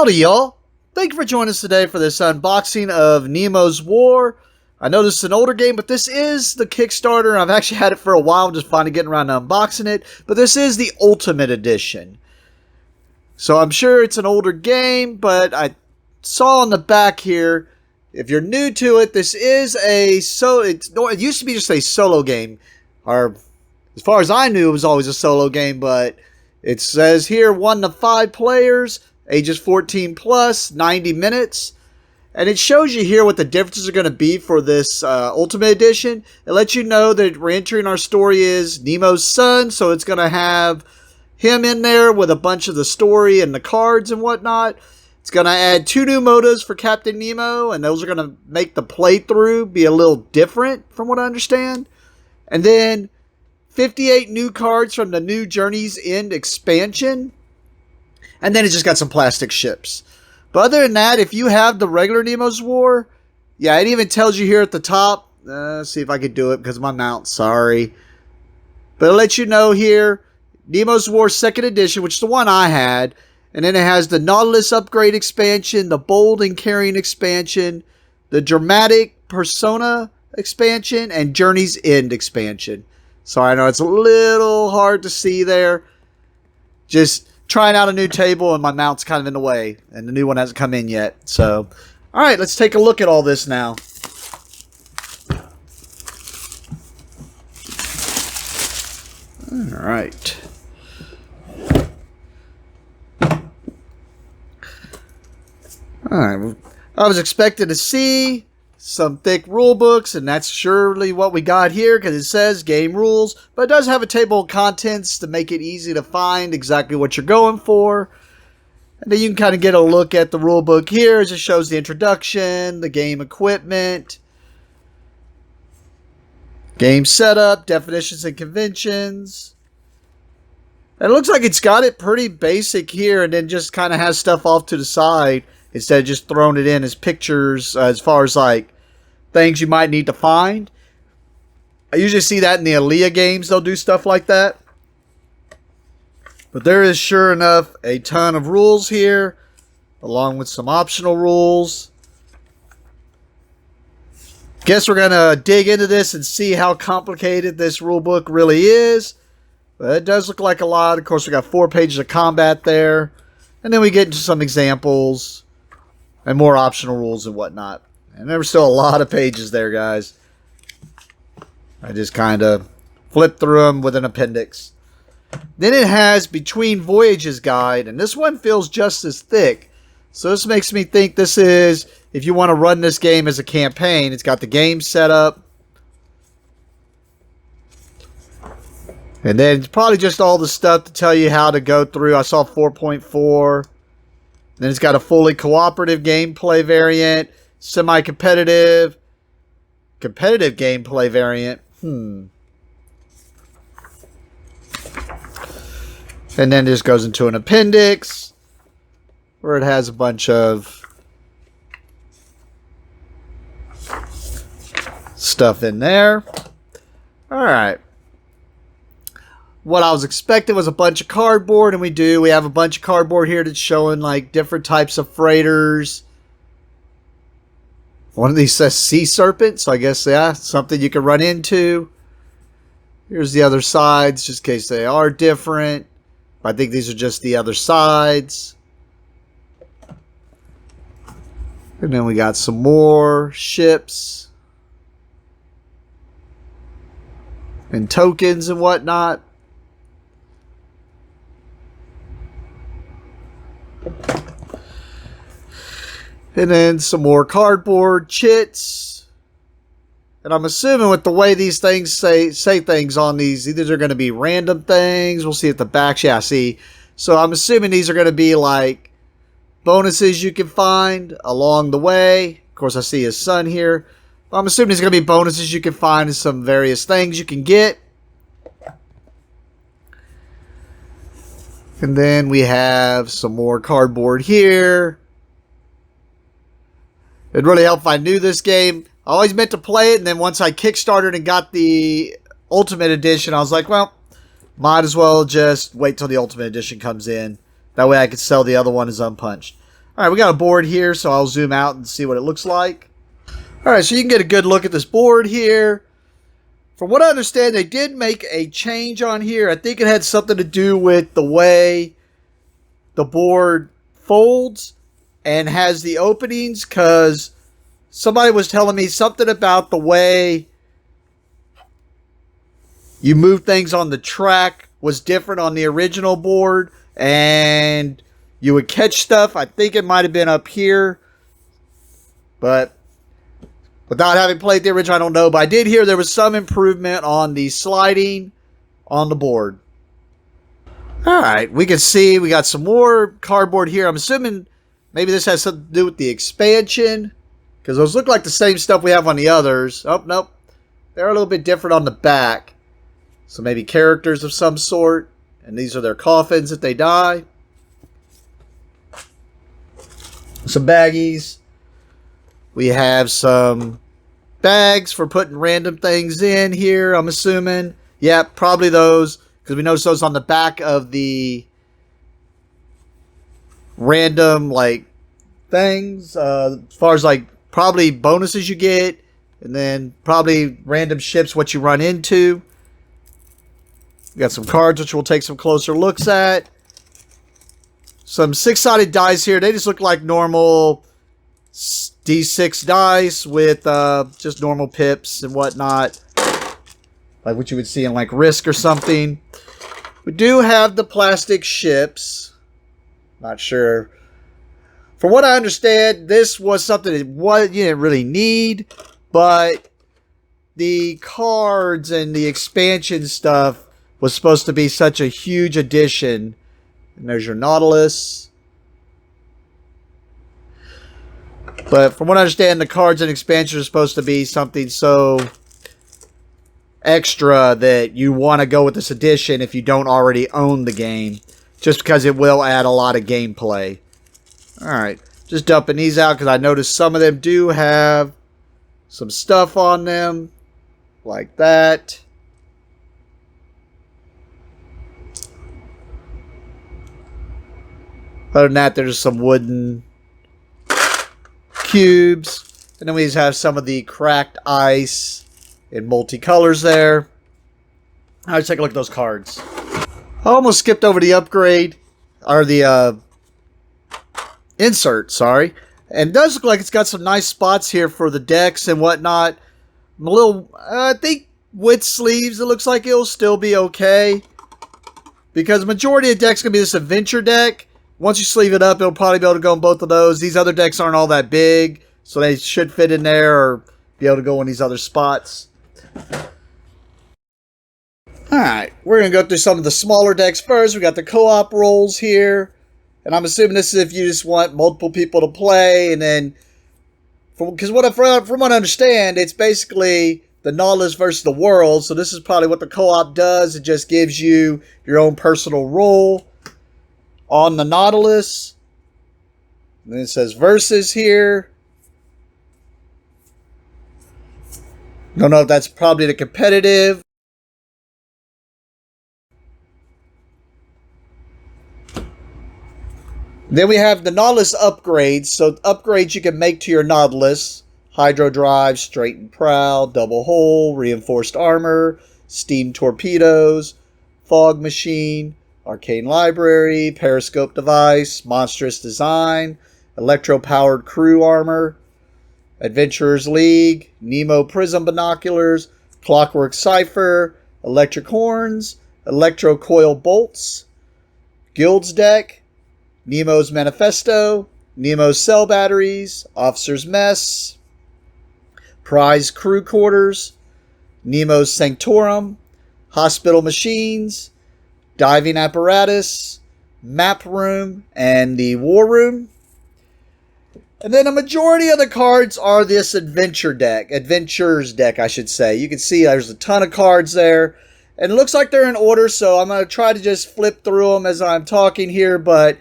Howdy, y'all. Thank you for joining us today for this unboxing of Nemo's War. I know this is an older game, but this is the Kickstarter. I've actually had it for a while. I'm just finally getting around to unboxing it. But this is the Ultimate Edition. So I'm sure it's an older game, but I saw on the back here, if you're new to it, this is it used to be just a solo game. Or as far as I knew, it was always a solo game, but it says here 1 to 5 players, ages 14 plus, 90 minutes. And it shows you here what the differences are going to be for this Ultimate Edition. It lets you know that we're entering our story is Nemo's son, so it's going to have him in there with a bunch of the story and the cards and whatnot. It's going to add 2 new motos for Captain Nemo, and those are going to make the playthrough be a little different from what I understand. And then 58 new cards from the new Journey's End expansion. And then it's just got some plastic ships. But other than that, if you have the regular Nemo's War, yeah, it even tells you here at the top. Let's see if I can do it because of my mount. Sorry. But it'll let you know here, Nemo's War 2nd Edition, which is the one I had. And then it has the Nautilus Upgrade expansion, the Bold and Carrying expansion, the Dramatic Persona expansion, and Journey's End expansion. Sorry, I know it's a little hard to see there. Just trying out a new table and my mount's kind of in the way. And the new one hasn't come in yet. So, alright, let's take a look at all this now. Alright. Alright, I was expecting to see some thick rule books, and that's surely what we got here because it says game rules, but it does have a table of contents to make it easy to find exactly what you're going for. And then you can kind of get a look at the rule book here as it shows the introduction, the game equipment, game setup, definitions and conventions. And it looks like it's got it pretty basic here and then just kind of has stuff off to the side instead of just throwing it in as pictures as far as like things you might need to find. I usually see that in the Aaliyah games. They'll do stuff like that. But there is sure enough a ton of rules here, along with some optional rules. Guess we're going to dig into this and see how complicated this rule book really is. But it does look like a lot. Of course, we got 4 pages of combat there. And then we get into some examples and more optional rules and whatnot. And there were still a lot of pages there, guys. I just kind of flipped through them with an appendix. Then it has Between Voyages Guide, and this one feels just as thick. So this makes me think this is, if you want to run this game as a campaign, it's got the game set up. And then it's probably just all the stuff to tell you how to go through. I saw 4.4. Then it's got a fully cooperative gameplay variant, semi-competitive, competitive gameplay variant. And then this goes into an appendix where it has a bunch of stuff in there. Alright. What I was expecting was a bunch of cardboard, and we have a bunch of cardboard here that's showing like different types of freighters. One of these says Sea Serpent, so I guess, yeah, something you can run into. Here's the other sides, just in case they are different. I think these are just the other sides. And then we got some more ships. And tokens and whatnot. And then some more cardboard chits. And I'm assuming with the way these things say things on these, either they're going to be random things. We'll see at the back. Yeah, see. So I'm assuming these are going to be like bonuses you can find along the way. Of course, I see his son here. I'm assuming there's going to be bonuses you can find and some various things you can get. And then we have some more cardboard here. It'd really help if I knew this game. I always meant to play it, and then once I kickstarted and got the Ultimate Edition, I was like, well, might as well just wait till the Ultimate Edition comes in. That way I could sell the other one as unpunched. All right, we got a board here, so I'll zoom out and see what it looks like. All right, so you can get a good look at this board here. From what I understand, they did make a change on here. I think it had something to do with the way the board folds and has the openings, because somebody was telling me something about the way you move things on the track was different on the original board, and you would catch stuff. I think it might have been up here, but without having played the original, I don't know. But I did hear there was some improvement on the sliding on the board. All right, we can see we got some more cardboard here. I'm assuming maybe this has something to do with the expansion, because those look like the same stuff we have on the others. Oh, nope. They're a little bit different on the back. So maybe characters of some sort. And these are their coffins if they die. Some baggies. We have some bags for putting random things in here, I'm assuming. Yeah, probably those, because we noticed those on the back of the random, like, things. As far as, like, probably bonuses you get, and then probably random ships, what you run into. We got some cards, which we'll take some closer looks at. Some 6-sided dice here. They just look like normal D6 dice with just normal pips and whatnot. Like what you would see in like Risk or something. We do have the plastic ships. Not sure. From what I understand, this was something that you didn't really need. But the cards and the expansion stuff was supposed to be such a huge addition. And there's your Nautilus. But from what I understand, the cards and expansions are supposed to be something so extra that you want to go with this edition if you don't already own the game. Just because it will add a lot of gameplay. Alright, just dumping these out because I noticed some of them do have some stuff on them. Like that. Other than that, there's some wooden cubes. And then we just have some of the cracked ice in multicolors there. Let's take a look at those cards. I almost skipped over the upgrade, or the insert, sorry. And it does look like it's got some nice spots here for the decks and whatnot. I'm a little, I think with sleeves, it looks like it'll still be okay. Because the majority of the deck's going to be this adventure deck. Once you sleeve it up, it'll probably be able to go in both of those. These other decks aren't all that big, so they should fit in there or be able to go in these other spots. Alright, we're going to go through some of the smaller decks first. We got the co-op rolls here. And I'm assuming this is if you just want multiple people to play. And then, because from what I understand, it's basically the Nautilus versus the world. So this is probably what the co-op does. It just gives you your own personal role on the Nautilus. And then it says versus here. Don't know if that's probably the competitive. Then we have the Nautilus upgrades. So upgrades you can make to your Nautilus. Hydro drive, straightened prow, double hull, reinforced armor, steam torpedoes, fog machine, arcane library, periscope device, monstrous design, electro-powered crew armor, Adventurers League, Nemo prism binoculars, clockwork cipher, electric horns, electro coil bolts, guilds deck, Nemo's manifesto, Nemo's cell batteries, officer's mess, prize crew quarters, Nemo's sanctorum, hospital machines, diving apparatus, map room, and the war room. And then a majority of the cards are this adventures deck, I should say. You can see there's a ton of cards there. And it looks like they're in order, so I'm going to try to just flip through them as I'm talking here. But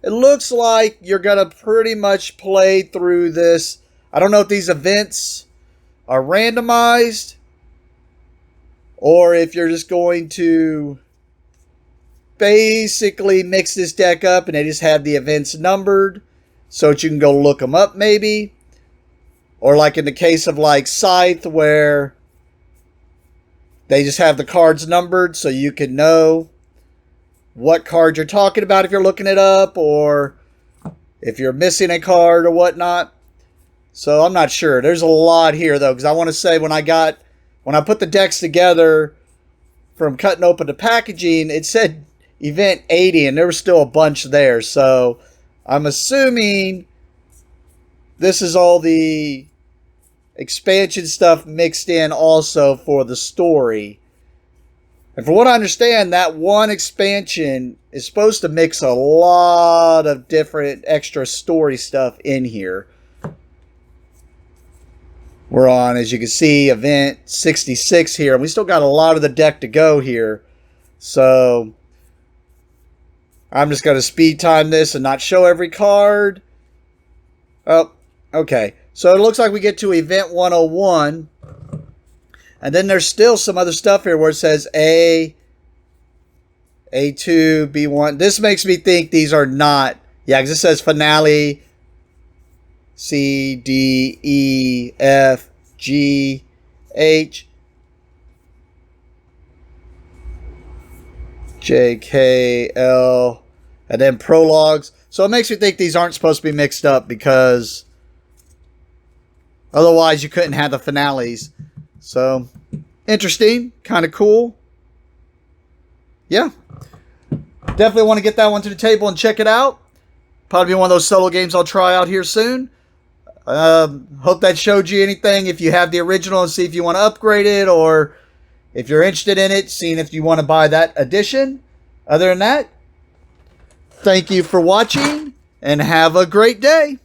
it looks like you're going to pretty much play through this. I don't know if these events are randomized or if you're just going to basically mix this deck up and they just have the events numbered. so that you can go look them up maybe. Or like in the case of like Scythe, where they just have the cards numbered so you can know what card you're talking about if you're looking it up, or if you're missing a card or whatnot. So I'm not sure. There's a lot here though, because I want to say when I put the decks together from cutting open the packaging, it said event 80 and there was still a bunch there. So I'm assuming this is all the expansion stuff mixed in also for the story. And from what I understand, that one expansion is supposed to mix a lot of different extra story stuff in here. We're on, as you can see, event 66 here. And we still got a lot of the deck to go here. So I'm just going to speed time this and not show every card. Oh, okay. So it looks like we get to event 101. And then there's still some other stuff here where it says A, A2, B1. This makes me think these are not. Yeah, because it says finale, C, D, E, F, G, H, J, K, L, and then prologues. So it makes me think these aren't supposed to be mixed up, because otherwise you couldn't have the finales. So interesting, kind of cool. Yeah, definitely want to get that one to the table and check it out. Probably one of those solo games I'll try out here soon. Hope that showed you anything. If you have the original, and see if you want to upgrade it, or if you're interested in it, seeing if you want to buy that edition. Other than that, thank you for watching and have a great day.